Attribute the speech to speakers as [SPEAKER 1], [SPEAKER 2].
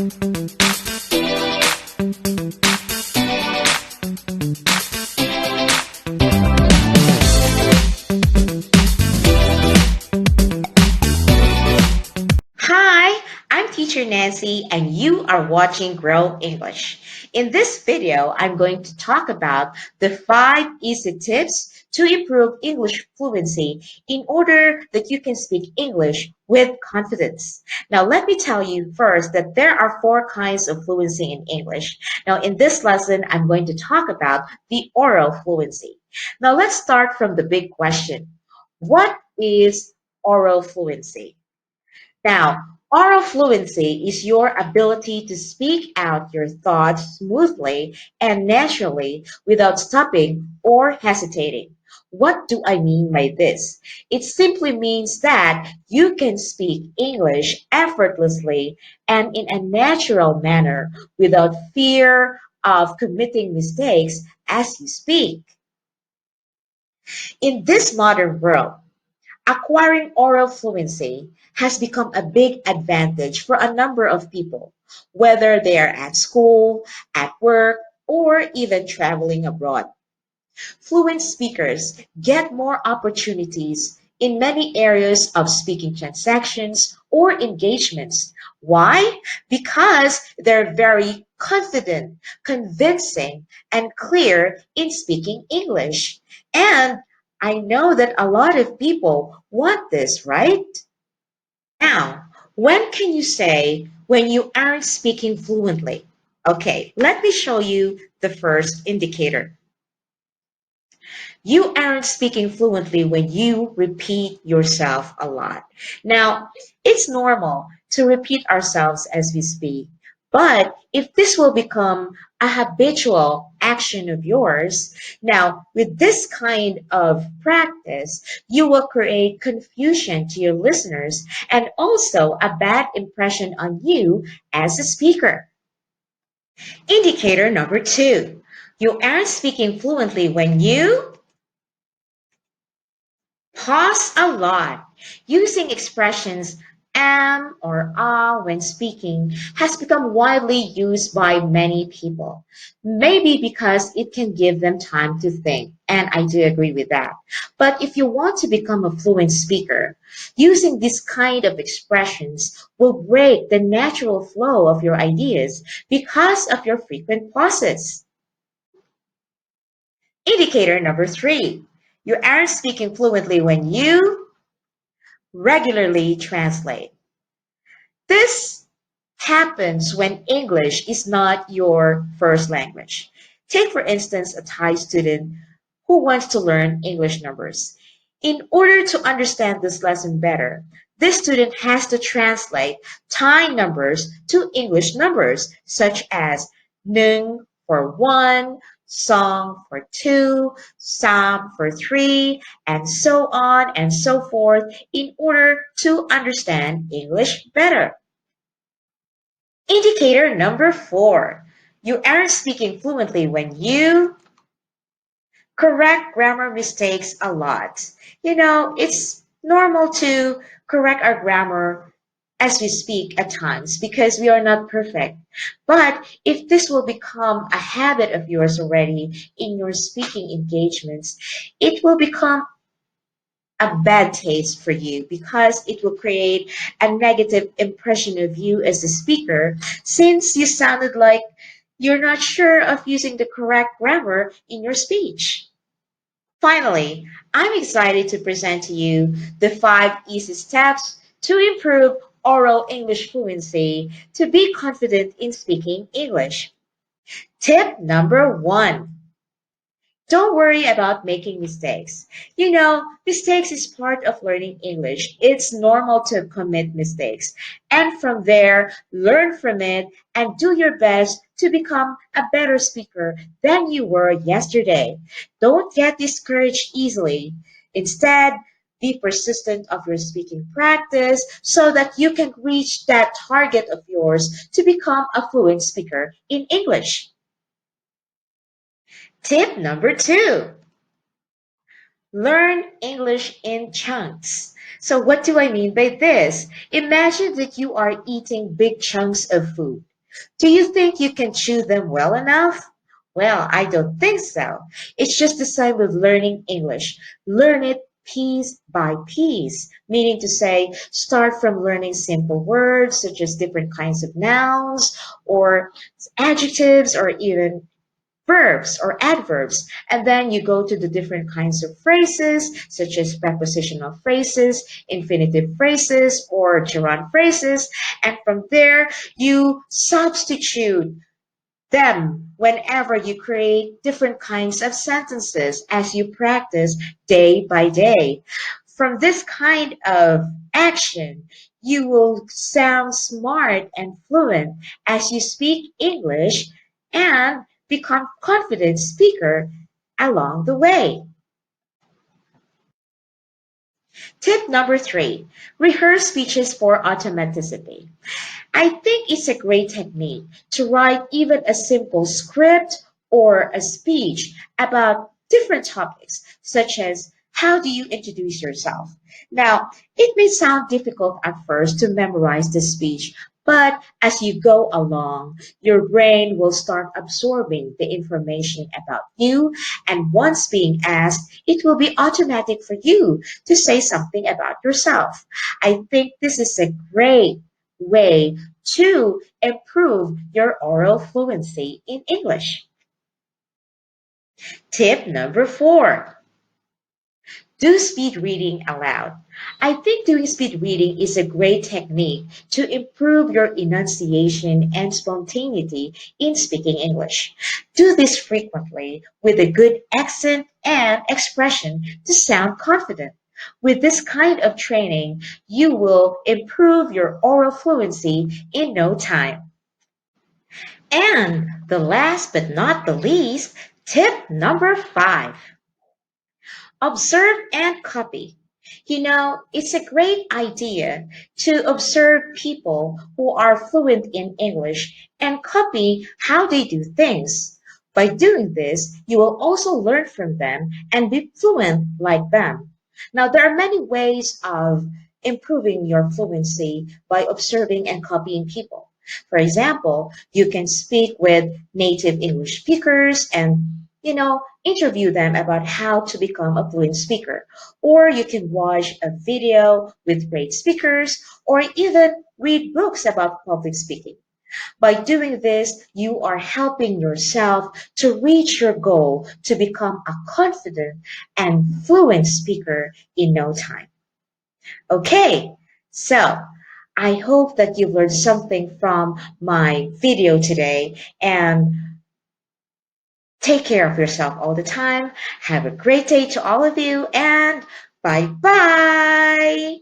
[SPEAKER 1] Hi, I'm Teacher Nancy and you are watching Grow English. In this video, I'm going to talk about the 5 easy tips to improve English fluency in order that you can speak English with confidence. Now, let me tell you first that there are 4 kinds of fluency in English. Now, in this lesson, I'm going to talk about the oral fluency. Now, let's start from the big question. What is oral fluency? Now, oral fluency is your ability to speak out your thoughts smoothly and naturally without stopping or hesitating. What do I mean by this? It simply means that you can speak English effortlessly and in a natural manner without fear of committing mistakes as you speak. In this modern world, acquiring oral fluency has become a big advantage for a number of people, whether they are at school, at work, or even traveling abroad. Fluent speakers get more opportunities in many areas of speaking transactions or engagements. Why? Because they're very confident, convincing, and clear in speaking English. And I know that a lot of people want this, right? Now, when can you say when you aren't speaking fluently? Okay, let me show you the first indicator. You aren't speaking fluently when you repeat yourself a lot. Now, it's normal to repeat ourselves as we speak, but if this will become a habitual action of yours, now with this kind of practice, you will create confusion to your listeners and also a bad impression on you as a speaker. Indicator number 2. You aren't speaking fluently when you pause a lot. Using expressions am or when speaking has become widely used by many people. Maybe because it can give them time to think, and I do agree with that. But if you want to become a fluent speaker, using this kind of expressions will break the natural flow of your ideas because of your frequent pauses. Indicator number 3. You aren't speaking fluently when you regularly translate. This happens when English is not your first language. Take, for instance, a Thai student who wants to learn English numbers. In order to understand this lesson better, this student has to translate Thai numbers to English numbers, such as Nung for one, Song for two, Sam for three, and so on and so forth in order to understand English better. Indicator number 4. You aren't speaking fluently when you correct grammar mistakes a lot. It's normal to correct our grammar as we speak at times because we are not perfect. But if this will become a habit of yours already in your speaking engagements, it will become a bad taste for you because it will create a negative impression of you as a speaker since you sounded like you're not sure of using the correct grammar in your speech. Finally, I'm excited to present to you the 5 easy steps to improve oral English fluency to be confident in speaking English. Tip number 1. Don't worry about making mistakes. Mistakes is part of learning English. It's normal to commit mistakes. And from there, learn from it and do your best to become a better speaker than you were yesterday. Don't get discouraged easily. Instead, be persistent of your speaking practice so that you can reach that target of yours to become a fluent speaker in English. Tip number 2. Learn English in chunks. So what do I mean by this? Imagine that you are eating big chunks of food. Do you think you can chew them well enough? Well, I don't think so. It's just the same with learning English. Learn it piece by piece, meaning to say, start from learning simple words such as different kinds of nouns or adjectives or even verbs or adverbs. And then you go to the different kinds of phrases, such as prepositional phrases, infinitive phrases, or gerund phrases. And from there, you substitute them whenever you create different kinds of sentences as you practice day by day. From this kind of action, you will sound smart and fluent as you speak English and become confident speaker along the way. Tip number 3, rehearse speeches for automaticity. I think it's a great technique to write even a simple script or a speech about different topics, such as how do you introduce yourself? Now, it may sound difficult at first to memorize the speech, but as you go along, your brain will start absorbing the information about you, and once being asked, it will be automatic for you to say something about yourself. I think this is a great way to improve your oral fluency in English. Tip number 4, do speed reading aloud. I think doing speed reading is a great technique to improve your enunciation and spontaneity in speaking English. Do this frequently with a good accent and expression to sound confident. With this kind of training, you will improve your oral fluency in no time. And the last but not the least, tip number 5, observe and copy. It's a great idea to observe people who are fluent in English and copy how they do things. By doing this, you will also learn from them and be fluent like them. Now, there are many ways of improving your fluency by observing and copying people. For example, you can speak with native English speakers and interview them about how to become a fluent speaker. Or you can watch a video with great speakers, or even read books about public speaking. By doing this, you are helping yourself to reach your goal to become a confident and fluent speaker in no time. Okay, so I hope that you've learned something from my video today, and take care of yourself all the time. Have a great day to all of you, and bye bye.